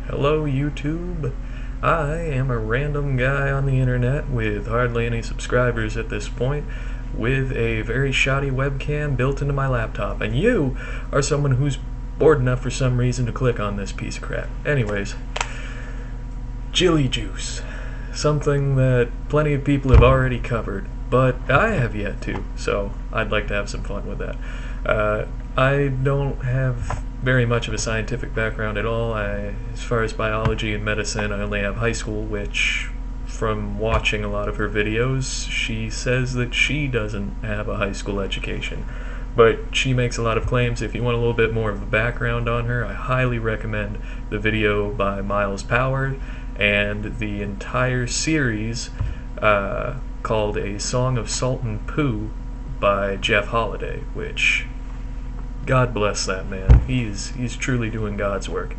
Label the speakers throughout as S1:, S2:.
S1: Hello YouTube, I am a random guy on the internet with hardly any subscribers at this point, with a very shoddy webcam built into my laptop, and you are someone who's bored enough for some reason to click on this piece of crap. Anyways, Jilly juice, something that plenty of people have already covered, but I have yet to, so I'd like to have some fun with that. I don't have very much of a scientific background at all. As far as biology and medicine, I only have high school, which, from watching a lot of her videos, she says that she doesn't have a high school education. But she makes a lot of claims. If you want a little bit more of a background on her, I highly recommend the video by Miles Power and the entire series called A Song of Salt and Poo by Jeff Holiday, which, God bless that man. He's truly doing God's work.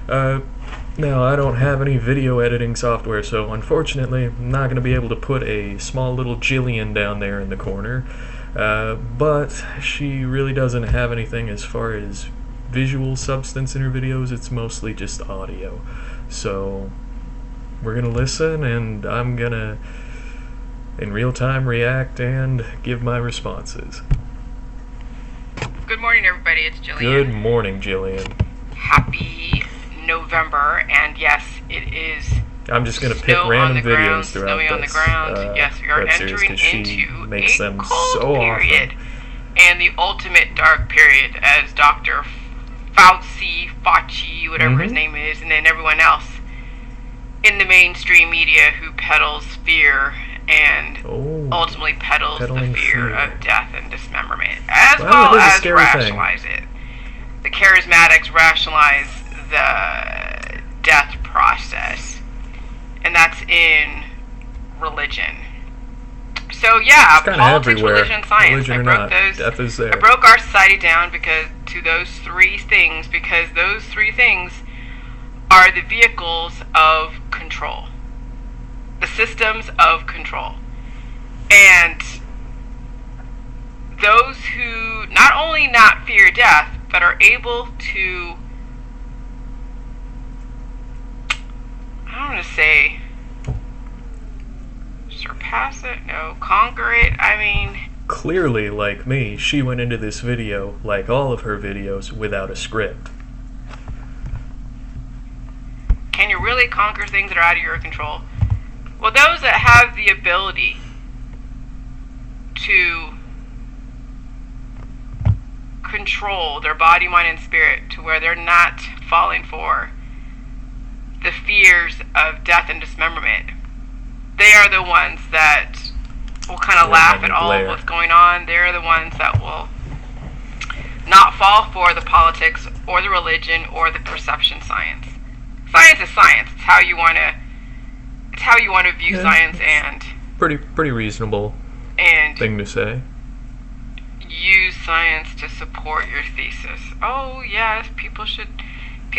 S1: Now, I don't have any video editing software, so unfortunately, I'm not going to be able to put a small little Jillian down there in the corner. But she really doesn't have anything as far as visual substance in her videos. It's mostly just audio. So, we're going to listen, and I'm going to, in real time, react and give my responses.
S2: Good morning, everybody. It's Jillian.
S1: Good morning, Jillian.
S2: Happy November, and yes, it is.
S1: I'm just going to pick random videos throughout
S2: snowy
S1: this.
S2: On the ground. Yes, we are entering into
S1: makes
S2: a
S1: them
S2: cold
S1: so
S2: period,
S1: often.
S2: and the ultimate dark period, as Dr. Fauci, whatever his name is, and then everyone else in the mainstream media who peddles fear and ultimately peddles the fear of death and dismemberment, as well as rationalize it. The charismatics rationalize the death process, and that's in religion. So yeah, politics, religion, and science. I broke those.
S1: Death is there.
S2: I broke our society down because those three things are the vehicles of control. The systems of control. And those who not only not fear death, but are able to, I don't want to say surpass it, no, conquer it, I mean.
S1: Clearly, like me, she went into this video, like all of her videos, without a script.
S2: Can you really conquer things that are out of your control? Well, those that have the ability to control their body, mind, and spirit to where they're not falling for the fears of death and dismemberment, they are the ones that will kind of laugh at all of what's going on. They're the ones that will not fall for the politics or the religion or the perception science. Science is science. It's how you want to view science, and
S1: pretty reasonable thing to say.
S2: Use science to support your thesis. Oh yes, people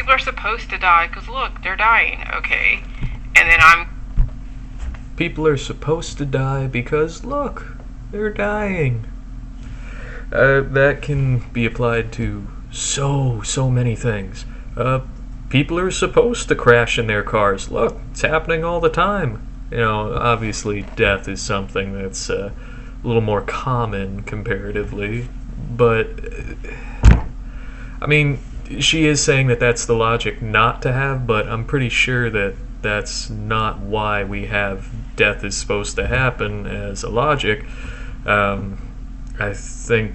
S2: are supposed to die because look, they're dying. Okay, and then
S1: people are supposed to die because look, they're dying. That can be applied to so many things. People are supposed to crash in their cars. Look, it's happening all the time. You know, obviously death is something that's a little more common comparatively, but I mean, she is saying that that's the logic not to have, but I'm pretty sure that that's not why we have death is supposed to happen as a logic. I think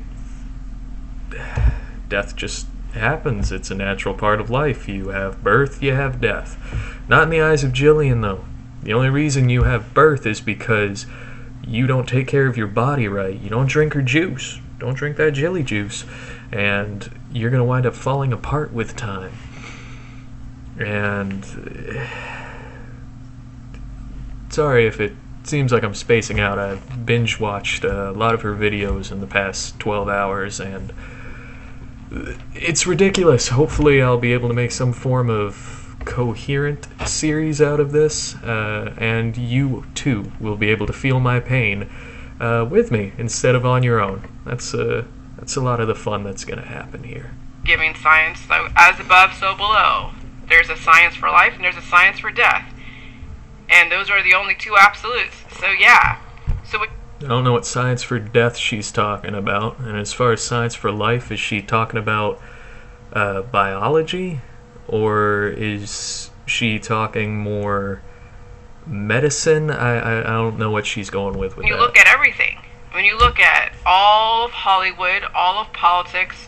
S1: death just happens. It's a natural part of life. You have birth, you have death. Not in the eyes of Jillian, though. The only reason you have birth is because you don't take care of your body right. You don't drink her juice. Don't drink that Jilly juice. And you're going to wind up falling apart with time. And sorry if it seems like I'm spacing out. I've binge watched a lot of her videos in the past 12 hours, and it's ridiculous. Hopefully I'll be able to make some form of coherent series out of this, and you too will be able to feel my pain with me instead of on your own. That's a lot of the fun that's going to happen here.
S2: Giving science, so as above, so below. There's a science for life and there's a science for death. And those are the only two absolutes. So yeah.
S1: I don't know what science for death she's talking about. And as far as science for life, is she talking about biology? Or is she talking more medicine? I don't know what she's going with
S2: when you
S1: that.
S2: Look at everything. When you look at all of Hollywood, all of politics,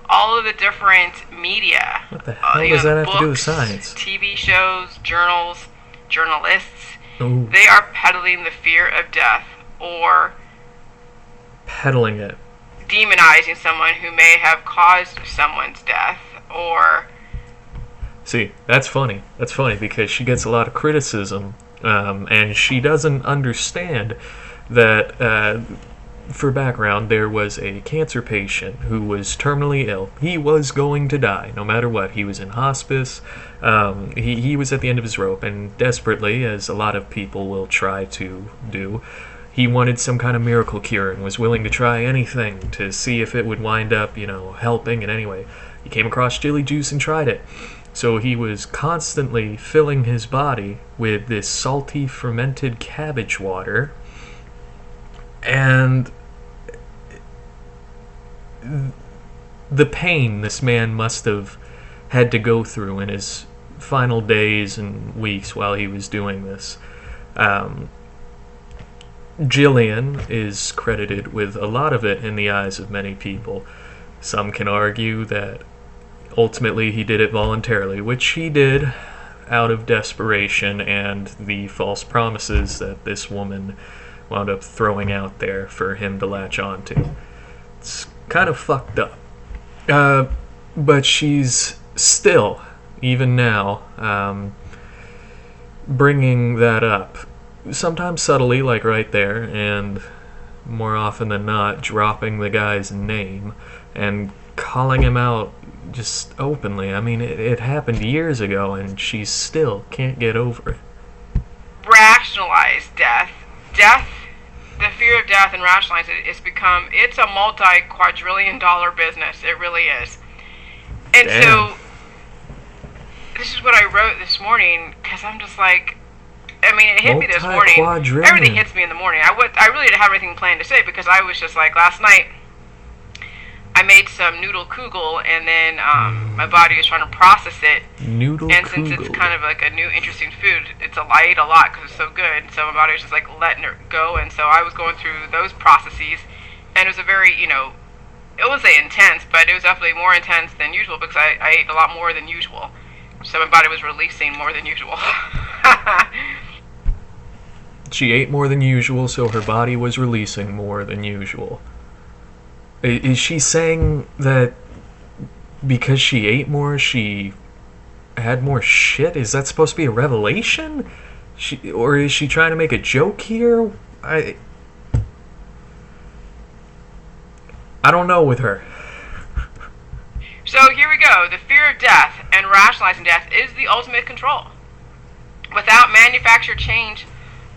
S2: all of the different media.
S1: What the hell does that have to do with science?
S2: TV shows, journals, journalists.
S1: Ooh.
S2: They are peddling the fear of death, or
S1: peddling it.
S2: Demonizing someone who may have caused someone's death, or...
S1: See, that's funny. That's funny because she gets a lot of criticism, and she doesn't understand that, for background, there was a cancer patient who was terminally ill. He was going to die, no matter what. He was in hospice. He was at the end of his rope, and desperately, as a lot of people will try to do, he wanted some kind of miracle cure and was willing to try anything to see if it would wind up, helping in any way. He came across Jilly juice and tried it. So he was constantly filling his body with this salty, fermented cabbage water, and the pain this man must have had to go through in his final days and weeks while he was doing this. Jillian is credited with a lot of it in the eyes of many people. Some can argue that ultimately he did it voluntarily, which he did out of desperation and the false promises that this woman wound up throwing out there for him to latch on to. It's kind of fucked up. But she's still, even now, bringing that up. Sometimes subtly, like right there, and more often than not, dropping the guy's name and calling him out just openly. I mean, it happened years ago, and she still can't get over it.
S2: Rationalize death. The fear of death and rationalize it, it's a multi-quadrillion dollar business. It really is. And
S1: Damn.
S2: So, this is what I wrote this morning, because I'm just like, it hit me this morning. Everything hits me in the morning. I really didn't have anything planned to say, because I was just like, last night, I made some noodle kugel, and then my body was trying to process it. Since it's kind of like a new interesting food, I ate a lot because it's so good. So my body was just like letting it go, and so I was going through those processes, and it was a very, it wasn't say intense, but it was definitely more intense than usual because I ate a lot more than usual. So my body was releasing more than usual.
S1: She ate more than usual, so her body was releasing more than usual. Is she saying that because she ate more, she had more shit? Is that supposed to be a revelation? Or is she trying to make a joke here? I don't know with her.
S2: So here we go. The fear of death and rationalizing death is the ultimate control. Without manufactured change,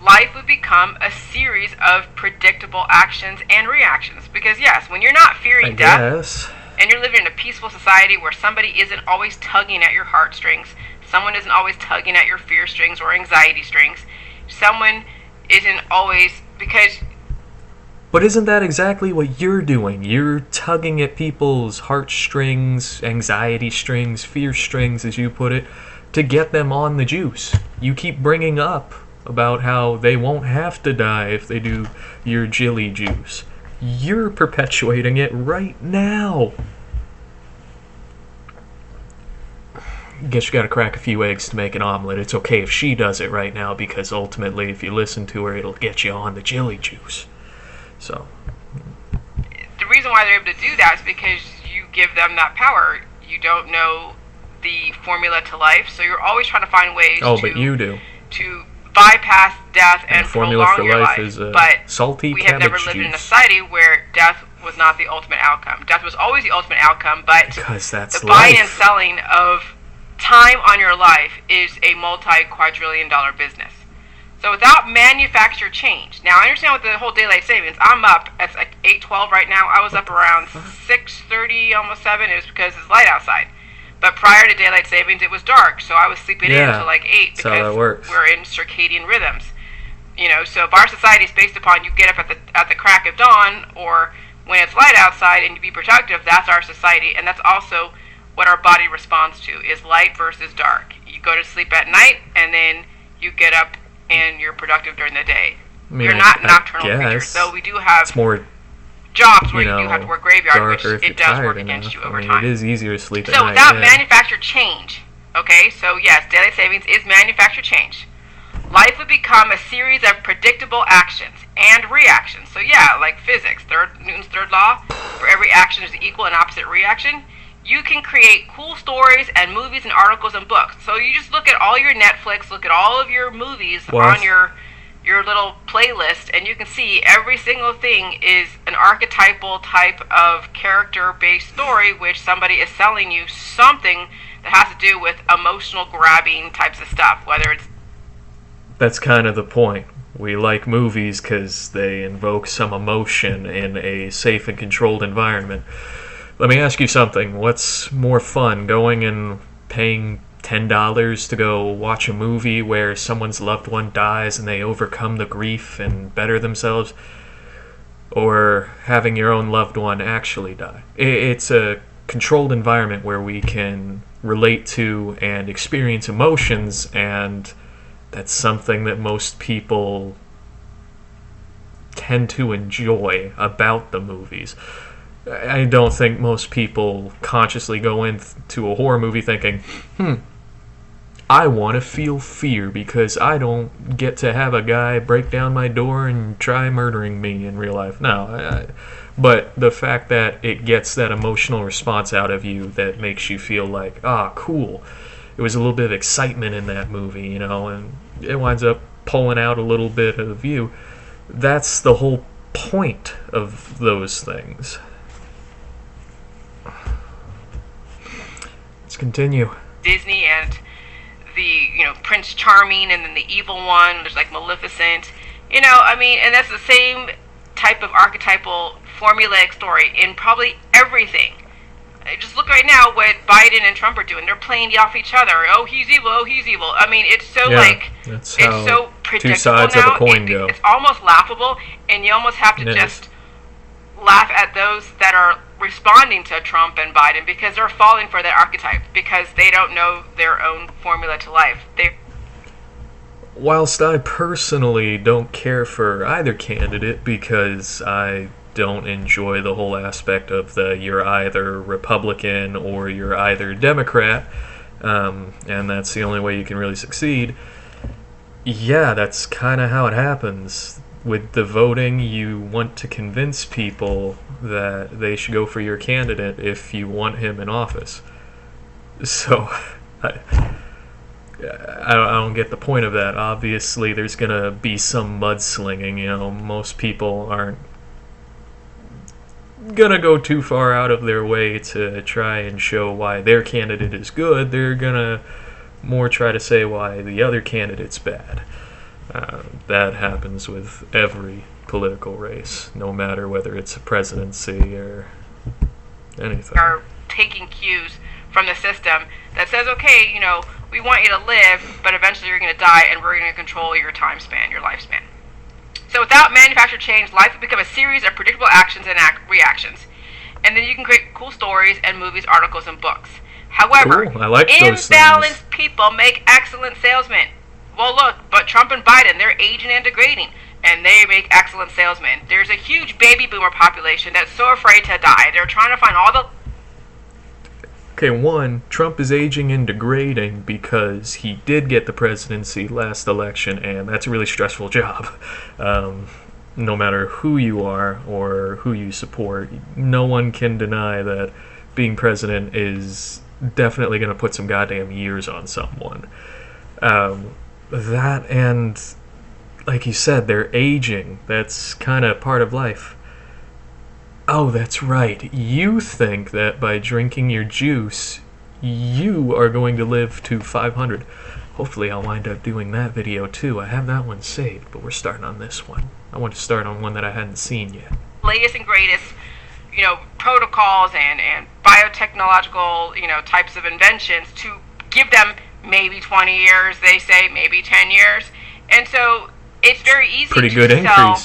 S2: life would become a series of predictable actions and reactions. Because yes, when you're not fearing death, and you're living in a peaceful society where somebody isn't always tugging at your heartstrings, someone isn't always tugging at your fear strings or anxiety strings, someone isn't always, because...
S1: But isn't that exactly what you're doing? You're tugging at people's heartstrings, anxiety strings, fear strings, as you put it, to get them on the juice. You keep bringing up about how they won't have to die if they do your Jilly juice. You're perpetuating it right now. Guess you gotta crack a few eggs to make an omelet. It's okay if she does it right now, because ultimately, if you listen to her, it'll get you on the Jilly juice. So,
S2: the reason why they're able to do that is because you give them that power. You don't know the formula to life, so you're always trying to find ways
S1: but you do.
S2: To bypass death and prolong your life.
S1: Is
S2: but
S1: salty
S2: we have never lived in a society where death was not the ultimate outcome. Death was always the ultimate outcome, but
S1: because that's
S2: the buying and selling of time on your life is a multi-quadrillion dollar business. So without manufactured change. Now I understand with the whole daylight savings, I'm up, it's like 8:12 right now. I was up around 6:30, almost 7. It was because it's light outside. But prior to daylight savings, it was dark, so I was sleeping in until like 8 because we're in circadian rhythms. So if our society is based upon you get up at the crack of dawn or when it's light outside and you be productive, that's our society, and that's also what our body responds to, is light versus dark. You go to sleep at night, and then you get up and you're productive during the day. You're not nocturnal creatures, so we do have
S1: more
S2: jobs where you do have to work graveyard, which it does work against you over time.
S1: It is easier to sleep at
S2: night.
S1: So
S2: without manufactured change, okay, so yes, daylight savings is manufactured change. Life would become a series of predictable actions and reactions. So yeah, like physics, Newton's third law, for every action is equal and opposite reaction. You can create cool stories and movies and articles and books. So you just look at all your Netflix, look at all of your movies on your little playlist, and you can see every single thing is an archetypal type of character-based story, which somebody is selling you something that has to do with emotional grabbing types of stuff, whether it's...
S1: That's kind of the point. We like movies because they invoke some emotion in a safe and controlled environment. Let me ask you something. What's more fun, going and paying $10 to go watch a movie where someone's loved one dies and they overcome the grief and better themselves, or having your own loved one actually die? It's a controlled environment where we can relate to and experience emotions, and that's something that most people tend to enjoy about the movies. I don't think most people consciously go into a horror movie thinking, I want to feel fear because I don't get to have a guy break down my door and try murdering me in real life. No, but the fact that it gets that emotional response out of you that makes you feel like, cool. It was a little bit of excitement in that movie, and it winds up pulling out a little bit of you. That's the whole point of those things. Let's continue.
S2: Disney and the, Prince Charming, and then the evil one, there's like Maleficent, and that's the same type of archetypal formulaic story in probably everything. Just look right now what Biden and Trump are doing. They're playing off each other. Oh, he's evil. Oh, he's evil. I mean, it's so it's so predictable
S1: two sides
S2: now.
S1: Of a coin go.
S2: It's almost laughable, and you almost have to just laugh at those that are responding to Trump and Biden because they're falling for that archetype because they don't know their own formula to life.
S1: Whilst I personally don't care for either candidate because I don't enjoy the whole aspect of you're either Republican or you're either Democrat, and that's the only way you can really succeed. Yeah, that's kind of how it happens. With the voting, you want to convince people that they should go for your candidate if you want him in office. So, I don't get the point of that. Obviously, there's going to be some mudslinging. Most people aren't gonna go too far out of their way to try and show why their candidate is good. They're gonna more try to say why the other candidate's bad. That happens with every political race, no matter whether it's a presidency or anything.
S2: Are taking cues from the system that says, okay, we want you to live, but eventually you're going to die, and we're going to control your time span, your lifespan. So without manufactured change, life will become a series of predictable actions and reactions. And then you can create cool stories and movies, articles, and books. However,
S1: I like those
S2: imbalanced
S1: things.
S2: People make excellent salesmen. Well, look, but Trump and Biden, they're aging and degrading, and they make excellent salesmen. There's a huge baby boomer population that's so afraid to die. They're trying to find all the...
S1: Okay, one, Trump is aging and degrading because he did get the presidency last election, and that's a really stressful job. No matter who you are or who you support, no one can deny that being president is definitely going to put some goddamn years on someone. That and, like you said, they're aging. That's kind of part of life. Oh, that's right. You think that by drinking your juice, you are going to live to 500. Hopefully I'll wind up doing that video too. I have that one saved, but we're starting on this one. I want to start on one that I hadn't seen yet.
S2: Latest and greatest, protocols and biotechnological, types of inventions to give them maybe 20 years, they say, maybe 10 years. And so it's very easy to sell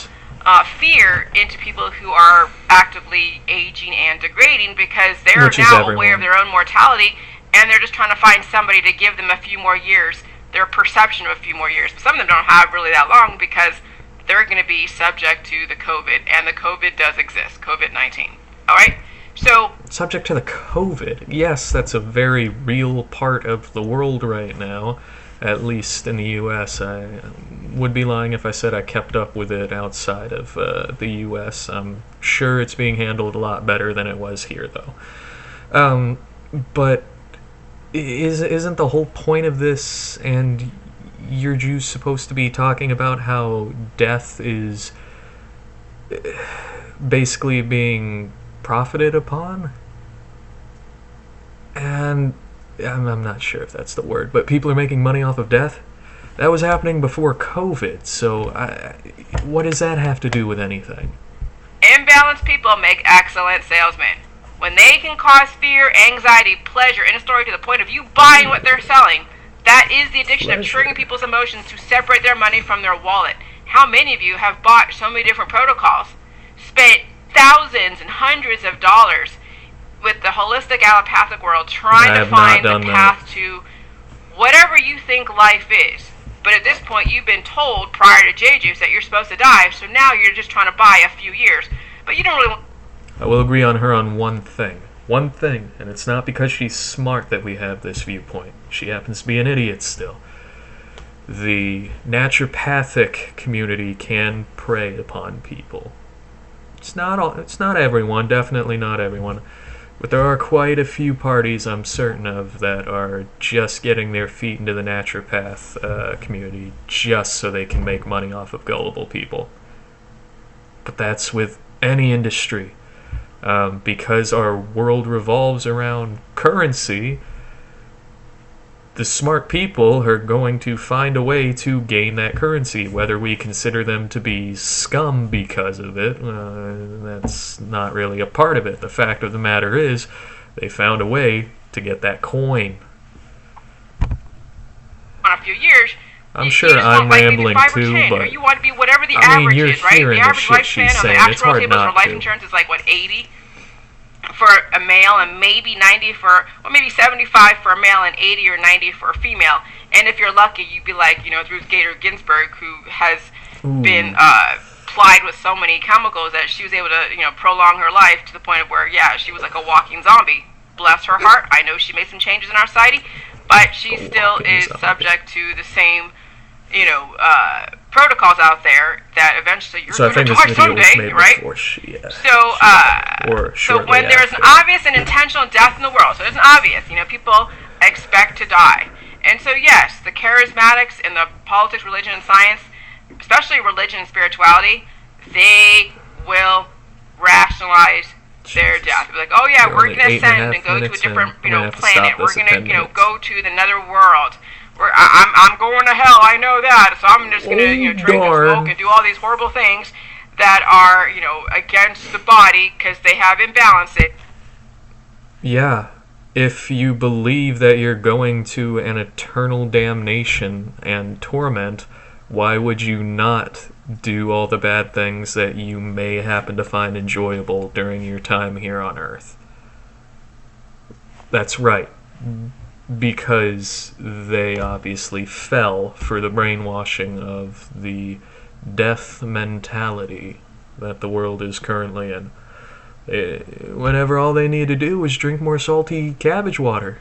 S2: fear into people who are actively aging and degrading, because they're now aware of their own mortality, and they're just trying to find somebody to give them a few more years, their perception of a few more years. But some of them don't have really that long, because they're going to be subject to the COVID, and the COVID does exist, COVID-19. All right? So,
S1: subject to the COVID. Yes, that's a very real part of the world right now, at least in the U.S. I would be lying if I said I kept up with it outside of the U.S. I'm sure it's being handled a lot better than it was here, though. But isn't the whole point of this, and you're Jews supposed to be talking about how death is basically being profited upon? And I'm not sure if that's the word, but people are making money off of death? That was happening before COVID, so what does that have to do with anything?
S2: Imbalanced people make excellent salesmen. When they can cause fear, anxiety, pleasure in a story to the point of you buying what they're selling, that is the addiction of triggering people's emotions to separate their money from their wallet. How many of you have bought so many different protocols, spent thousands and hundreds of dollars with the holistic allopathic world trying to find the path to whatever you think life is? But at this point, you've been told prior to J-Juice that you're supposed to die, so now you're just trying to buy a few years. But you don't really...
S1: I will agree on her on one thing. One thing, and it's not because she's smart that we have this viewpoint. She happens to be an idiot still. The naturopathic community can prey upon people. It's not everyone, definitely not everyone. But there are quite a few parties I'm certain of that are just getting their feet into the naturopath community just so they can make money off of gullible people. But that's with any industry. Because our world revolves around currency, the smart people are going to find a way to gain that currency. Whether we consider them to be scum because of it, that's not really a part of it. The fact of the matter is, they found a way to get that coin.
S2: A few years,
S1: I'm sure I'm rambling too, but
S2: you want to be whatever the average is, right? The average lifespan on the actual tables for life insurance is like, 80 for a male, and maybe 90 for, well, maybe 75 for a male and 80 or 90 for a female. And if you're lucky, you'd be like, Ruth Gator Ginsburg, who has been plied with so many chemicals that she was able to, prolong her life to the point of where, she was like a walking zombie. Bless her heart. I know she made some changes in our society, but she still is subject to the same, protocols out there that eventually you're going to die someday, right? So when there's an obvious and intentional death in the world, so there's an obvious, people expect to die. And so yes, the charismatics in the politics, religion, and science, especially religion and spirituality, they will rationalize their death. They'll be like, oh yeah, we're going to ascend and go to a different, planet. We're going to, go to the nether world. I'm going to hell, I know that, so I'm just going to drink and smoke and do all these horrible things that are, against the body because they have imbalances.
S1: Yeah, if you believe that you're going to an eternal damnation and torment, why would you not do all the bad things that you may happen to find enjoyable during your time here on Earth? That's right. Because they obviously fell for the brainwashing of the death mentality that the world is currently in. Whenever all they need to do is drink more salty cabbage water.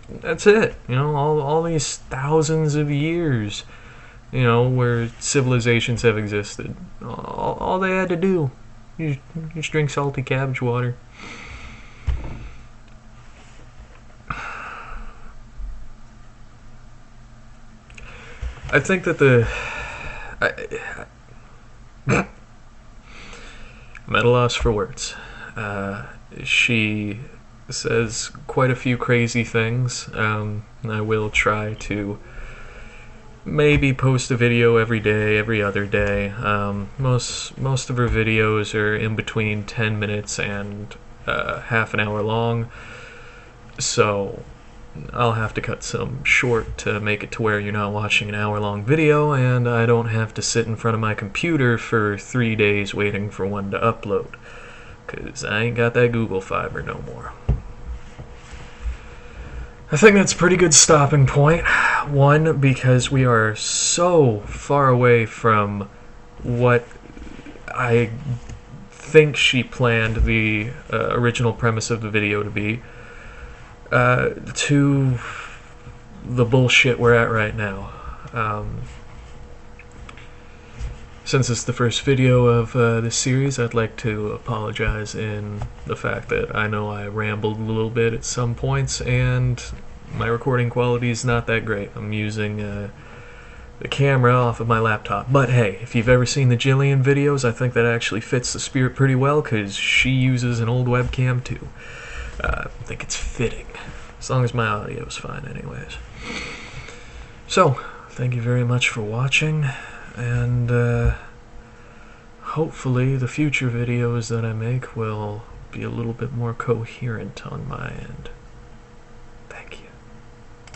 S1: That's it. All these thousands of years, where civilizations have existed. All they had to do is just drink salty cabbage water. I think that I'm at a loss for words. She says quite a few crazy things. I will try to maybe post a video every day, every other day. Most of her videos are in between 10 minutes and half an hour long, so I'll have to cut some short to make it to where you're not watching an hour-long video, and I don't have to sit in front of my computer for 3 days waiting for one to upload, because I ain't got that Google Fiber no more. I think that's a pretty good stopping point. One, because we are so far away from what I think she planned the original premise of the video to be, to the bullshit we're at right now. Since it's the first video of this series, I'd like to apologize in the fact that I know I rambled a little bit at some points, and my recording quality is not that great. I'm using the camera off of my laptop. But hey, if you've ever seen the Jillian videos, I think that actually fits the spirit pretty well, because she uses an old webcam too. I think it's fitting, as long as my audio is fine anyways. So, thank you very much for watching, and hopefully the future videos that I make will be a little bit more coherent on my end.